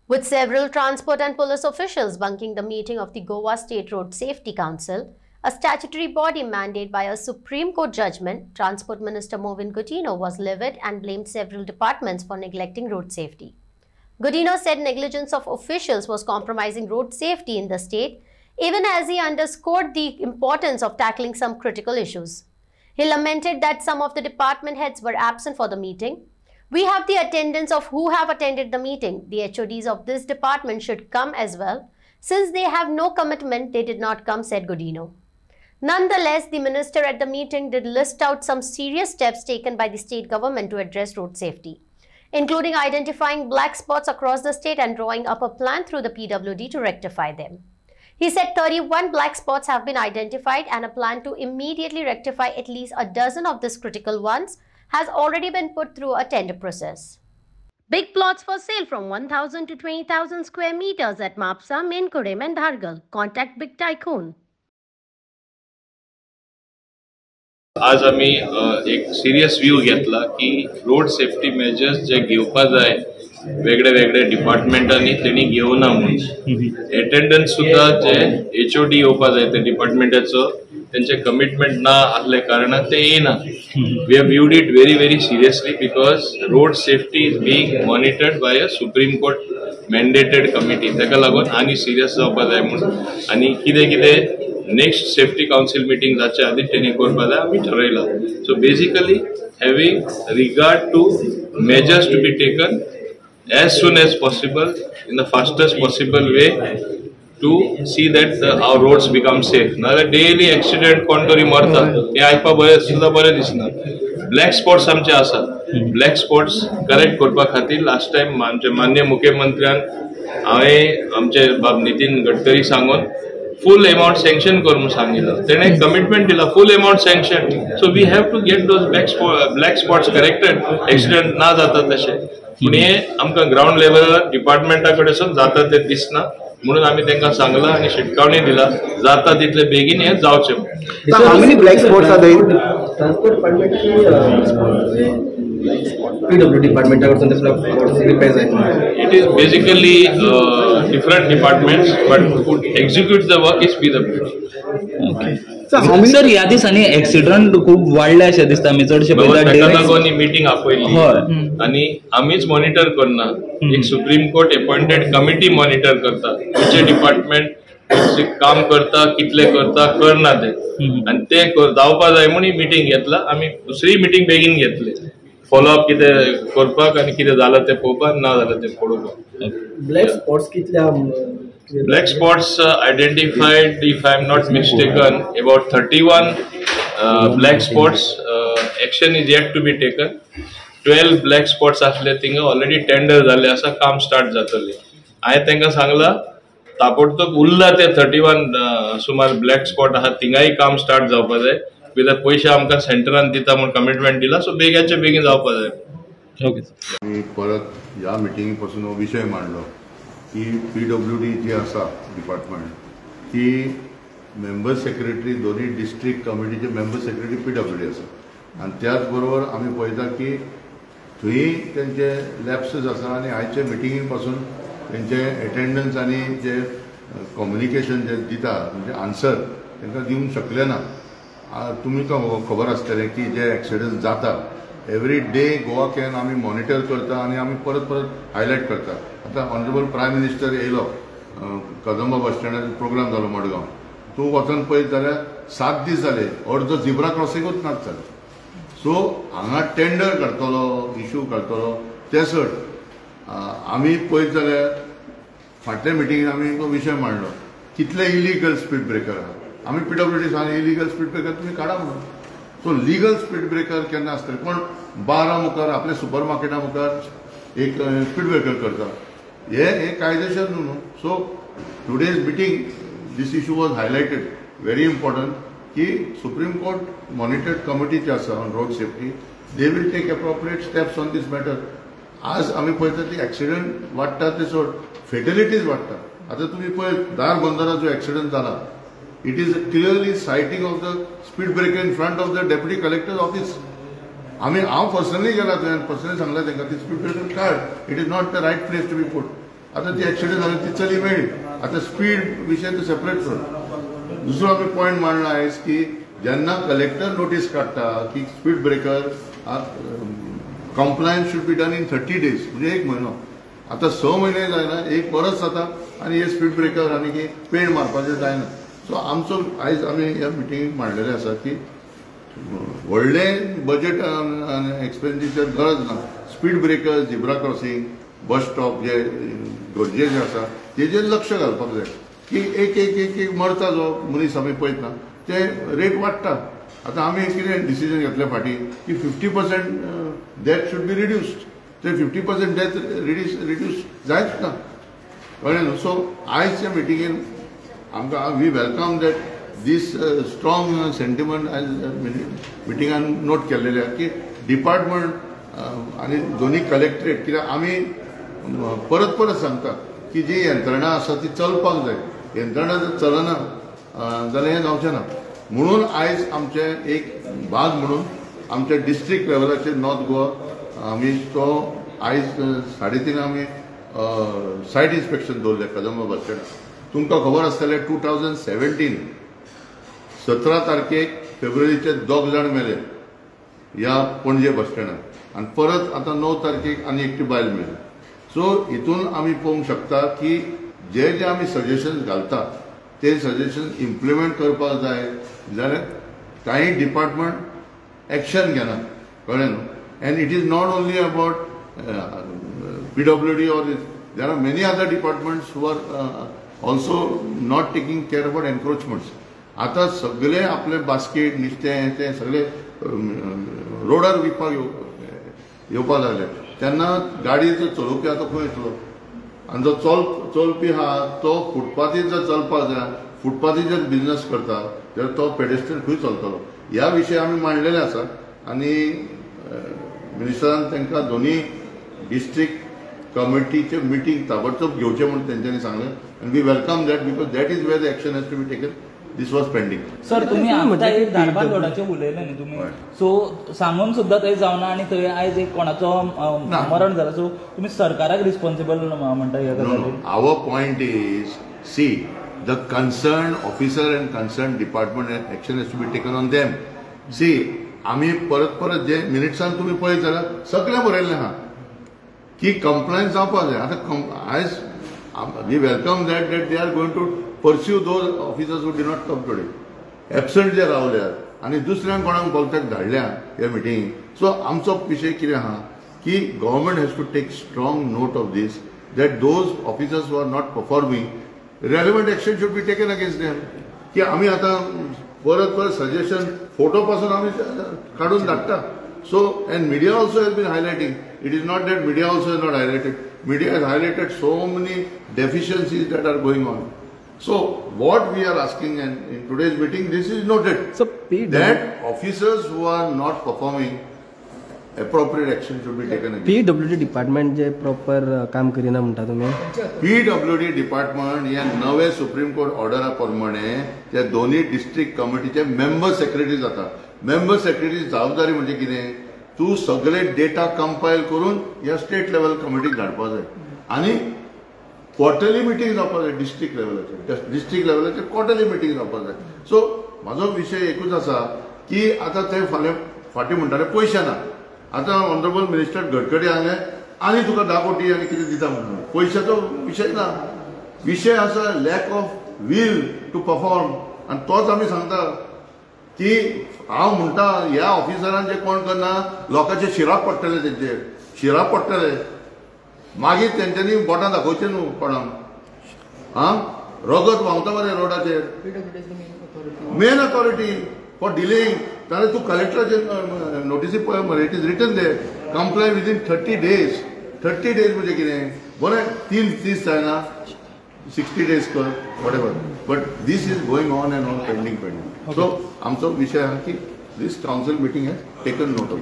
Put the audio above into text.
With several transport and police officials bunking the meeting of the Goa State Road Safety Council, a statutory body mandated by a Supreme Court judgment, Transport Minister Movin Godino was livid and blamed several departments for neglecting road safety. Godino said negligence of officials was compromising road safety in the state, even as he underscored the importance of tackling some critical issues. He lamented that some of the department heads were absent for the meeting. We have the attendance of who have attended the meeting. The HODs of this department should come as well. Since they have no commitment, they did not come, said Godino. Nonetheless, the minister at the meeting did list out some serious steps taken by the state government to address road safety, including identifying black spots across the state and drawing up a plan through the PWD to rectify them. He said 31 black spots have been identified and a plan to immediately rectify at least a dozen of these critical ones has already been put through a tender process. Big plots for sale from 1,000 to 20,000 square meters at Mapsa, Menkurem and Dhargal. Contact Big Tycoon. आज आम्ही एक serious view घेतला की road safety measures जे घेवपा जाय वेगळे वेगळे डिपार्टमेंटांनी तेणी घेवना म्हणून अटेंडन्स सुद्धा जे HOD येवपा जाय ते डिपार्टमेंटाचो त्यांचे कमिटमेंट ना असले कारणान ते येना. We have viewed it very seriously because road safety is being monitored by a Supreme Court mandated committee. ताका लागून आनी सिरियस जावपा जाय म्हणून आनी कितें नेक्स्ट सेफ्टी काउंसिल मीटिंग जाच्या आधी त्यांनी करपा जाय आमी ठरयला. So basically having regard to measures to be taken as soon as possible in the fastest possible way to see that our roads become safe. Now the daily accident कोण तरी मरता हे आयपा बरे दिसना. ब्लॅक स्पॉट्स आमचे आसा. Black spots correct करपा खातीर लास्ट टाइम आमचे माननीय मुख्यमंत्र्यान हांवें आमचे बाब नितीन गडकरी सांगून full amount sanction कर म्हणून सांगितलं. तेणे कमिटमेंट दिला full amount sanction. So we have to get those black spots corrected. Accident ना जाता तशे. पण हे आमकां ग्राउंड लेवलर डिपार्टमेंटा कडेसून जाता ते दिसना म्हणून आम्ही तांकां सांगला आणि शिटकावणी दिला जाता तितले बेगीन हे जावचे. How many black spots are there? Transport department PWD department It is basically different departments, but who executes the work is PWD. Okay. Sir ह्या दिसांनी ऍक्सिडेंट खूप वाडले अशे दिसता. आमी चडशे लागून मीटिंग आपयली आणि आमीच मॉनिटर करना. एक supreme court appointed committee monitor करता खंयचे डिपार्टमेंट काम करता कितले करता करना ते आणि ते जावपा जाय म्हणून मीटिंग घेतला. आमी दुसरी मीटिंग बेगीन घेतली फॉलोअप कितें करपाक आणि कितें जालें ते पळोवपाक ना जाल्यार ते पळोवपाक. ब्लॅक स्पॉट्स कितल्या Black spots identified, if I am not mistaken, about 31 black spots. Action is yet to be taken. 12 black spots असले थिंगा already tender झाले असा काम स्टार्ट जातले. हांवें तांकां सांगला ताबडतोब उरला ते 31 सुमार ब्लॅक स्पॉट आहा थिंगाय काम स्टार्ट जावपा जाय. कित्याक पयशे आमकां सेंटरान दिता म्हणून कमिटमेंट दिला. सो बेगीनचे बेगीन जावपा जाय. ओके. मी परत ह्या मिटिंगे पासून हो विशय मांडलो की PWD जी आसा डिपार्टमेंट ती मेंबर सेक्रेटरी दोन्ही डिस्ट्रिक्ट कमिटीचे मेंबर सेक्रेटरी PWD आसा आणि त्याच बरोबर आम्ही पळयता की थंय तेंचे लॅप्सेस आसा आणि आयचे मिटिंगे पासून तेंचे अटेंडन्स आणि जे कम्युनिकेशन जे दिता म्हणजे आन्सर तांकां दिवंक शकले ना. तुमकां खबर आसतलें की जे एक्सिडेंट जाता एवरी डे गोवा कॅन आमी मॉनिटर करता आणि आमी परत हायलायट करता. आता ऑनरेबल प्रायम मिनिस्टर येयलो कदंबा बस स्टँडार प्रोग्राम जालो मडगांव. तूं वचून पळयत जाल्यार 7 दीस जाले अर्दो झिब्रा क्रॉसिंगूच नात जालें. सो हांगा टेंडर काडटलो इश्यू काडटलो ते सट आमी पळयत जाल्यार फाटल्या मिटिंगेन आमी तो विशय मांडलो कितले इलिगल स्पीड ब्रेकर आहा. आमी PWD सांगले इलिगल स्पीड ब्रेकर तुमी काडा म्हणून. सो लिगल स्पीड ब्रेकर केन्ना आसतले पण बारा मुखार आपले सुपर मार्केटा मुखार एक स्पीड ब्रेकर करता हे कायदेशीर न्हू. So today's meeting this issue was highlighted very important की सुप्रीम कोर्ट मॉनिटर्ड कमिटी जी आसा on road safety they will take appropriate steps on this matter. आज आमी पळयता ती एक्सिडेंट वाडटा ते सोड फेटलिटीज वाडटा. आता तुम्ही पळयत दार बंदरा जो एक्सिडेंट जाला it is clearly sighting of the speed breaker in front of the deputy collector's office. हांव पर्सनली गेला थंय पर्सनली सांगला तांकां ती स्पीड ब्रेकर काड. It is not the right place to be put. आता ती ॲक्सिडेंट झाली ती चली मेळ्ळी. आता स्पीड विशय तो सेपरेट कर. दुसरो आमी पॉयंट मांडला आयज की जेन्ना कलेक्टर नोटीस काडटा की speed breaker compliance should be done in 30 days म्हणजे 1 म्हयनो. आता 6 म्हयने जायना, 1 वर्स जाता आनी हे स्पीड ब्रेकर आनी की पेड मारपाचें जायना. सो आमचो आयज आमी ह्या मिटिंगेक मांडलेलें आसा की व्हडले बजेट एक्सपेंडिचर गरज ना. Speed breaker, zebra crossing, bus stop जे गरजेचे आसा तेजेर लक्ष घालपाक जाय की एक एक एक एक मरता जो मनीस आमी पळयता ते रेट वाडटा. आतां आमी कितें डिसिजन घेतल्या फाटीं की 50% डेथ शूड बी रिड्यूस्ड. ते 50% डेथ रिड्यूस जायच ना, कळ्ळें न्हू. सो आयजच्या मिटिंगेन आमकां we welcome that this strong sentiment आयज मिटिंगान नोट केल्लेले की डिपार्टमेंट आनी दोनी कलेक्टरेट कित्याक आमी परत परत सांगता की जी यंत्रणा आसा ती चलपाक जाय. यंत्रणा जर चलना जाल्यार हें जावचें ना. म्हणून आयज आमचे एक भाग म्हणून आमच्या डिस्ट्रिक्ट लेवलाचेर नॉर्थ गोवा आमी तो आयज 3:30 आमी सायट इन्स्पेक्शन दवरलें कदंबा बस स्टँडार. तुमकां खबर आसतलें 2017 17 तारखेक फेब्रुवारीचे 2 जाण मेले ह्या पणजे बस स्टँडार आनी परत आतां 9 तारखेक आनी एकटी बायल मेली. सो हितून आमी पळोवंक शकता की जे जे आमी सजेशन घालता ते सजेशन इम्प्लिमेंट करपाक जाय जाल्यार कांय डिपार्टमेंट एक्शन घेना, कळ्ळें न्हू. End it is not only about PWD or there are many other departments who are also not taking care about encroachments. आता सगळे आपले बास्केट नुस्तें ते सगळे रोडार विकपाक येवपाक लागले. तेन्ना गाडी जर चलोवपी आतां खंय येतलो आनी जो चलपी आहा तो फुटपाथीर जर चलपाक जाय, फुटपाथीर जर बिजनेस करता जाल्यार तो पेडेस्ट्रियन खंय चलतलो. ह्या विशय आमी मांडलेले आसा आनी मिनिस्टरान तांकां दोनी डिस्ट्रिक्ट कमिटीचे मिटींग ताबडतोब घेवचें म्हणून तेंच्यांनी सांगलें. आनी we welcome that because that is where the action has to be taken. This was pending. Sir तुमी आमच्या एक धारबांद रोडाचेर उलयले न्ही तुमी, सो सांगून सुद्दां थंय जावना आनी थंय आयज एक कोणाचो मरण जाला. सो तुमी सरकाराक रिस्पॉन्सिबल म्हणटा ह्या गजालीर. Our point is see the concern officer and concern department action has to be taken on them. सी आमी परत परत जे मिनिट्सान तुमी पळयत जाल्यार सगळें बरयल्लें आहा की कंप्लायन्स जावपाक जाय. आतां आयज we welcome that that they are going to pursue those officers who did not come today. Absent जे रावल्यात आनी दुसऱ्यांक कोणाक बोलत्याक धाडल्या ह्या मिटिंगेक. सो आमचो विशय कितें आहा की government has to take strong note of this that those officers who are not performing relevant action should be taken against them. की आमी आतां परत परत सजेशन फोटो पासून आमी काडून धाडटा. So and media also has been highlighting. It is not that media also has not highlighted. Media has highlighted so many deficiencies that are going on. So what we are asking, and in today's meeting this is noted, so that officers who are not performing, appropriate action should be taken against. PWD department जे proper काम करिना म्हणटा तुम्ही. PWD department ह्या नवे supreme court ऑर्डरा प्रमाणे त्या दोन्ही district कमिटीचे मेंबर सेक्रेटरी जाता. मेंबर सेक्रेटरी जबाबदारी म्हणजे कितें, तू सगळे डेटा कंपायल करून ह्या स्टेट लेवल कमिटीक धाडपाक जाय आनी क्वॉर्टरली मिटींग जावपाक जाय. डिस्ट्रिक्ट लेवलाचेर क्वॉर्टरली मिटींग जावपाक जाय. सो म्हाजो विशय एकूच आसा की आतां ते फाटीं म्हणटाले पयशे ना. आतां ऑनरेबल मिनिस्टर गडकरी हांवें आनी तुका 10 कोटी आनी कितें दिता म्हणून. पयशाचो विशय ना. विशय आसा lack of will to perform. आनी तोच आमी सांगता की हांव म्हणटा ह्या ऑफिसरान जे कोण करना लोकांचे शिराप पडटले, तेंचेर शिराप पडटले. मागीर तेंच्यांनी बोटां दाखोवचें न्हू कोणाक. रगत व्हांवता मरे रोडाचेर. Main authority for delaying. जाल्यार तूं कलेक्टराचे नोटिसी पळय मरे. It is written there comply within 30 days. 30 days म्हणजे कितें बरें 3 दीस जायना 60 days कर whatever. But this is going on and on pending. So आमचो विशय हा की this council meeting has taken note of.